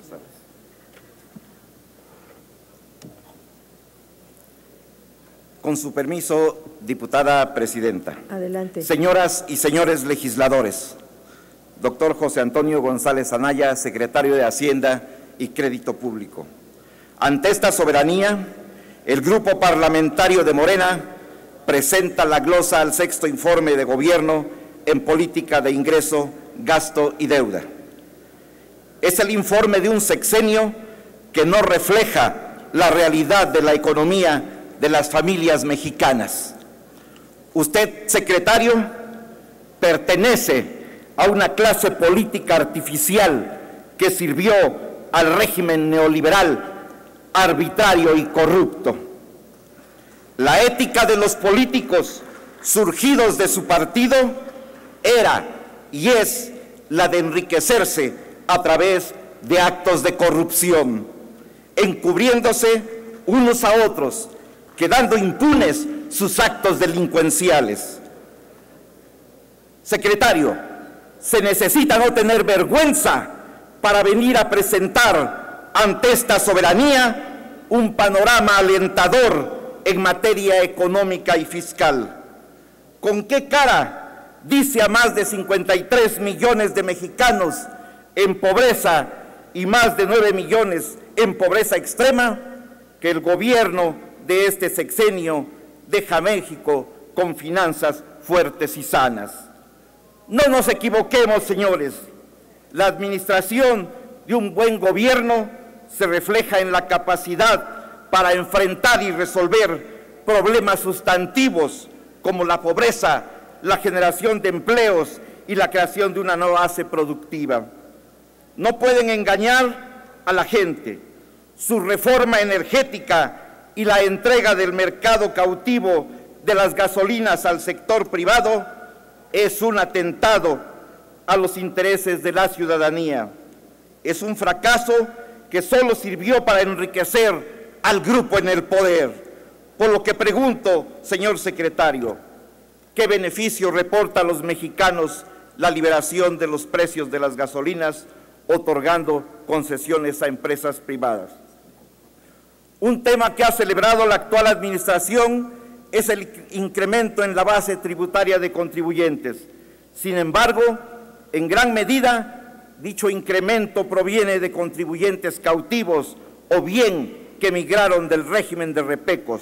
tardes. Con su permiso, diputada presidenta. Adelante. Señoras y señores legisladores, doctor José Antonio González Anaya, secretario de Hacienda y Crédito Público. Ante esta soberanía, el Grupo Parlamentario de Morena presenta la glosa al sexto informe de gobierno en política de ingreso, gasto y deuda. Es el informe de un sexenio que no refleja la realidad de la economía de las familias mexicanas. Usted, secretario, pertenece a una clase política artificial que sirvió al régimen neoliberal arbitrario y corrupto. La ética de los políticos surgidos de su partido era y es la de enriquecerse a través de actos de corrupción, encubriéndose unos a otros, quedando impunes sus actos delincuenciales. Secretario, se necesita no tener vergüenza para venir a presentar ante esta soberanía un panorama alentador en materia económica y fiscal. ¿Con qué cara dice a más de 53 millones de mexicanos en pobreza y más de 9 millones en pobreza extrema que el gobierno de este sexenio deja a México con finanzas fuertes y sanas? No nos equivoquemos, señores. La administración de un buen gobierno se refleja en la capacidad para enfrentar y resolver problemas sustantivos como la pobreza, la generación de empleos y la creación de una nueva base productiva. No pueden engañar a la gente. Su reforma energética y la entrega del mercado cautivo de las gasolinas al sector privado es un atentado a los intereses de la ciudadanía. Es un fracaso que solo sirvió para enriquecer al grupo en el poder. Por lo que pregunto, señor secretario, ¿qué beneficio reporta a los mexicanos la liberación de los precios de las gasolinas, otorgando concesiones a empresas privadas? Un tema que ha celebrado la actual administración es el incremento en la base tributaria de contribuyentes. Sin embargo, en gran medida, dicho incremento proviene de contribuyentes cautivos o bien que emigraron del régimen de repecos.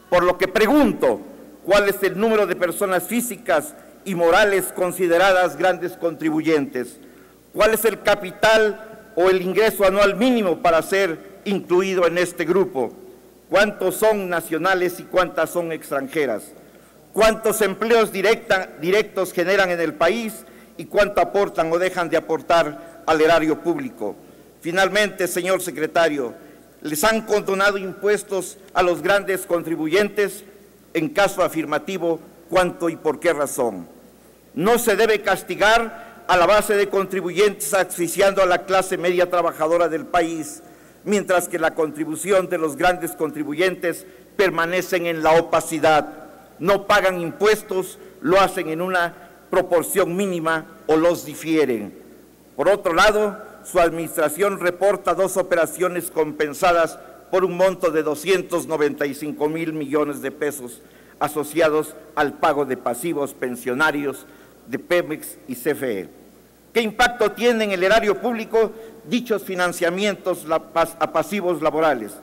Por lo que pregunto, ¿cuál es el número de personas físicas y morales consideradas grandes contribuyentes? ¿Cuál es el capital o el ingreso anual mínimo para ser incluido en este grupo? ¿Cuántos son nacionales y cuántas son extranjeras? ¿Cuántos empleos directos generan en el país y cuánto aportan o dejan de aportar al erario público? Finalmente, señor secretario, ¿les han condonado impuestos a los grandes contribuyentes? En caso afirmativo, ¿cuánto y por qué razón? No se debe castigar a la base de contribuyentes asfixiando a la clase media trabajadora del país, mientras que la contribución de los grandes contribuyentes permanecen en la opacidad. No pagan impuestos, lo hacen en una proporción mínima o los difieren. Por otro lado, su administración reporta 2 operaciones compensadas por un monto de 295,000 millones de pesos asociados al pago de pasivos pensionarios de Pemex y CFE. ¿Qué impacto tienen en el erario público dichos financiamientos a pasivos laborales?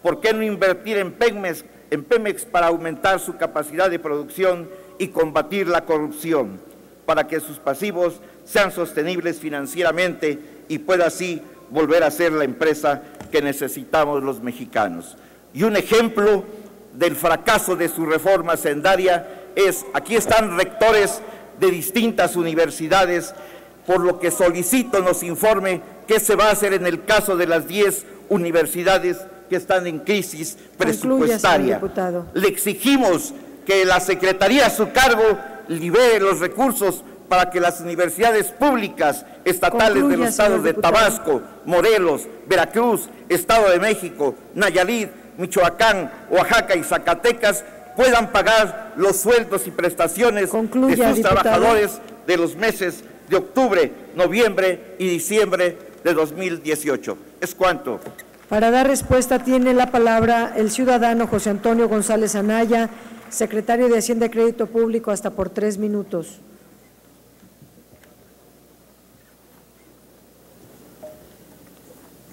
¿Por qué no invertir en Pemex para aumentar su capacidad de producción y combatir la corrupción, para que sus pasivos sean sostenibles financieramente y pueda así volver a ser la empresa que necesitamos los mexicanos? Y un ejemplo del fracaso de su reforma hacendaria es, aquí están rectores de distintas universidades, por lo que solicito nos informe qué se va a hacer en el caso de las 10 universidades que están en crisis presupuestaria. Le exigimos que la Secretaría a su cargo libere los recursos para que las universidades públicas estatales de los estados de Tabasco, Morelos, Veracruz, Estado de México, Nayarit, Michoacán, Oaxaca y Zacatecas puedan pagar los sueldos y prestaciones de sus trabajadores de los meses de octubre, noviembre y diciembre de 2018. ¿Es cuánto? Para dar respuesta tiene la palabra el ciudadano José Antonio González Anaya, secretario de Hacienda y Crédito Público, hasta por 3 minutos.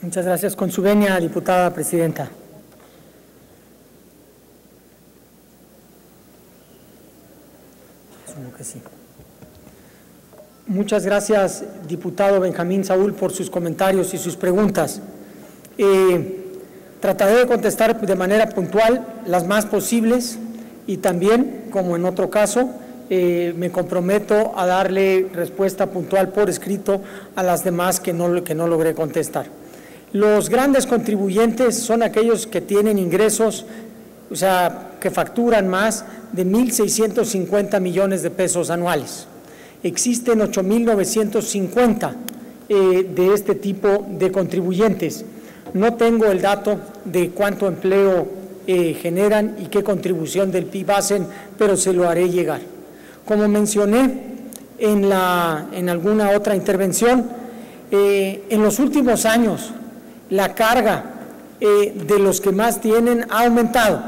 Muchas gracias. Con su venia, diputada presidenta. Asumo que sí. Muchas gracias, diputado Benjamín Saúl, por sus comentarios y sus preguntas. Trataré de contestar de manera puntual las más posibles y también, como en otro caso, me comprometo a darle respuesta puntual por escrito a las demás que no logré contestar. Los grandes contribuyentes son aquellos que tienen ingresos, o sea, que facturan más de 1.650 millones de pesos anuales. Existen 8.950 de este tipo de contribuyentes. No tengo el dato de cuánto empleo generan y qué contribución del PIB hacen, pero se lo haré llegar. Como mencioné en alguna otra intervención, en los últimos años la carga de los que más tienen ha aumentado.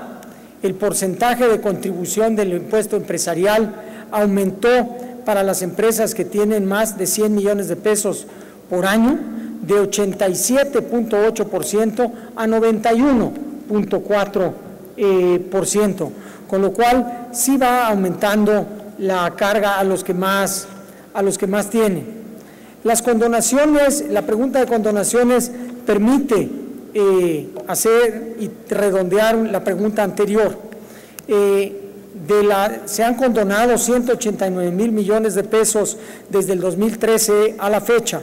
El porcentaje de contribución del impuesto empresarial aumentó para las empresas que tienen más de 100 millones de pesos por año, de 87.8% a 91.4%, con lo cual sí va aumentando la carga a los que más tienen. Las condonaciones, la pregunta de condonaciones permite hacer y redondear la pregunta anterior. Se han condonado 189.000 millones de pesos desde el 2013 a la fecha,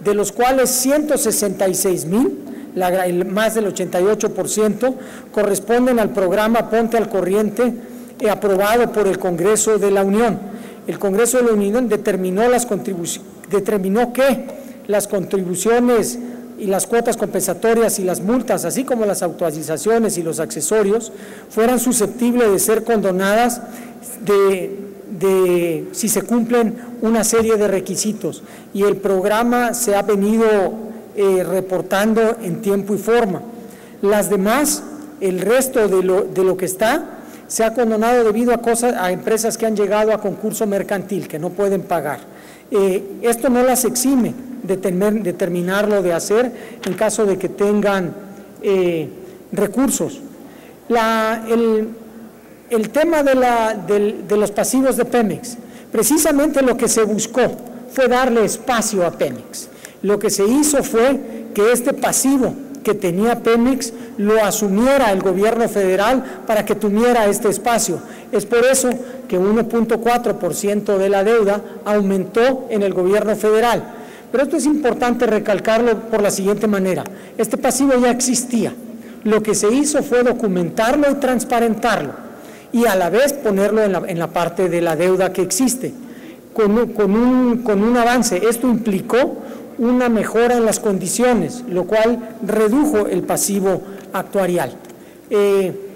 de los cuales 166.000, más del 88%, corresponden al programa Ponte al Corriente, aprobado por el Congreso de la Unión. El Congreso de la Unión determinó que las contribuciones y las cuotas compensatorias y las multas, así como las actualizaciones y los accesorios, fueran susceptibles de ser condonadas si se cumplen una serie de requisitos. Y el programa se ha venido reportando en tiempo y forma. Las demás, el resto de lo que está, se ha condonado debido a empresas que han llegado a concurso mercantil, que no pueden pagar. Esto no las exime de terminarlo de hacer en caso de que tengan recursos. El tema de los pasivos de Pemex, precisamente lo que se buscó fue darle espacio a Pemex. Lo que se hizo fue que este pasivo que tenía Pemex lo asumiera el gobierno federal para que tuviera este espacio. Es por eso que 1.4% de la deuda aumentó en el gobierno federal. Pero esto es importante recalcarlo por la siguiente manera. Este pasivo ya existía. Lo que se hizo fue documentarlo y transparentarlo y a la vez ponerlo en la parte de la deuda que existe. Con un avance, esto implicó una mejora en las condiciones, lo cual redujo el pasivo actuarial.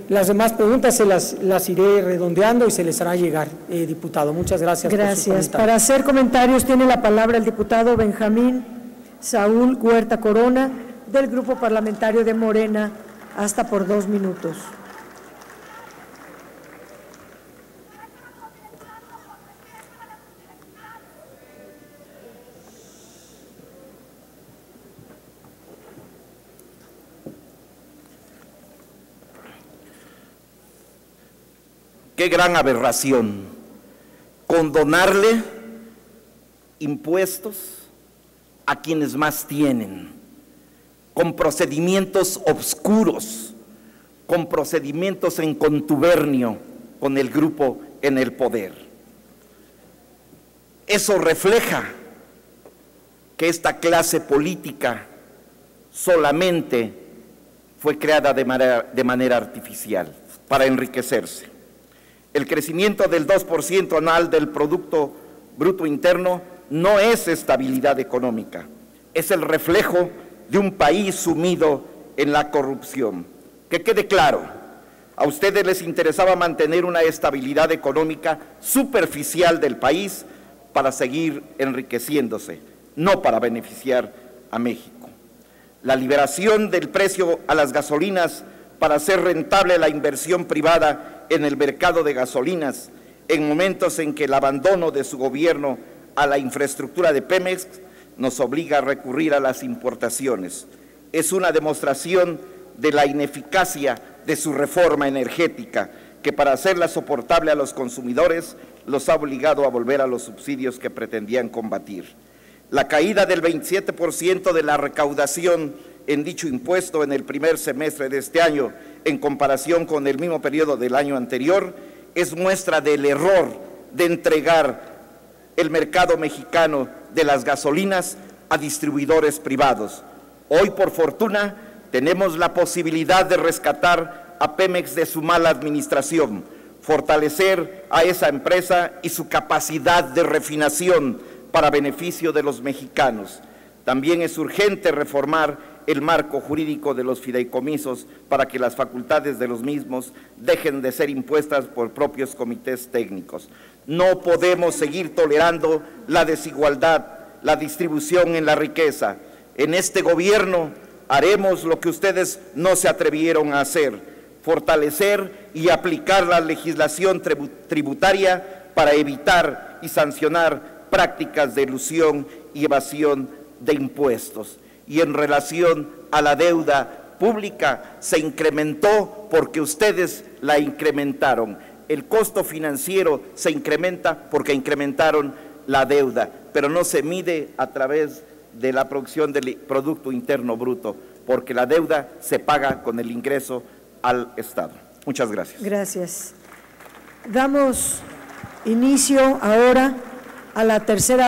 Las demás preguntas se las iré redondeando y se les hará llegar, diputado. Muchas gracias. Gracias. Para hacer comentarios tiene la palabra el diputado Benjamín Saúl Huerta Corona, del Grupo Parlamentario de Morena, hasta por 2 minutos. Qué gran aberración, condonarle impuestos a quienes más tienen, con procedimientos obscuros, con procedimientos en contubernio con el grupo en el poder. Eso refleja que esta clase política solamente fue creada de manera artificial para enriquecerse. El crecimiento del 2% anual del Producto Bruto Interno no es estabilidad económica, es el reflejo de un país sumido en la corrupción. Que quede claro, a ustedes les interesaba mantener una estabilidad económica superficial del país para seguir enriqueciéndose, no para beneficiar a México. La liberación del precio a las gasolinas para hacer rentable la inversión privada en el mercado de gasolinas en momentos en que el abandono de su gobierno a la infraestructura de Pemex nos obliga a recurrir a las importaciones. Es una demostración de la ineficacia de su reforma energética, que para hacerla soportable a los consumidores los ha obligado a volver a los subsidios que pretendían combatir. La caída del 27% de la recaudación en dicho impuesto en el primer semestre de este año, en comparación con el mismo periodo del año anterior, es muestra del error de entregar el mercado mexicano de las gasolinas a distribuidores privados. Hoy, por fortuna, tenemos la posibilidad de rescatar a Pemex de su mala administración, fortalecer a esa empresa y su capacidad de refinación para beneficio de los mexicanos. También es urgente reformar el marco jurídico de los fideicomisos para que las facultades de los mismos dejen de ser impuestas por propios comités técnicos. No podemos seguir tolerando la desigualdad, la distribución en la riqueza. En este gobierno haremos lo que ustedes no se atrevieron a hacer: fortalecer y aplicar la legislación tributaria para evitar y sancionar prácticas de elusión y evasión de impuestos. Y en relación a la deuda pública, se incrementó porque ustedes la incrementaron. El costo financiero se incrementa porque incrementaron la deuda, pero no se mide a través de la producción del Producto Interno Bruto, porque la deuda se paga con el ingreso al Estado. Muchas gracias. Gracias. Damos inicio ahora a la tercera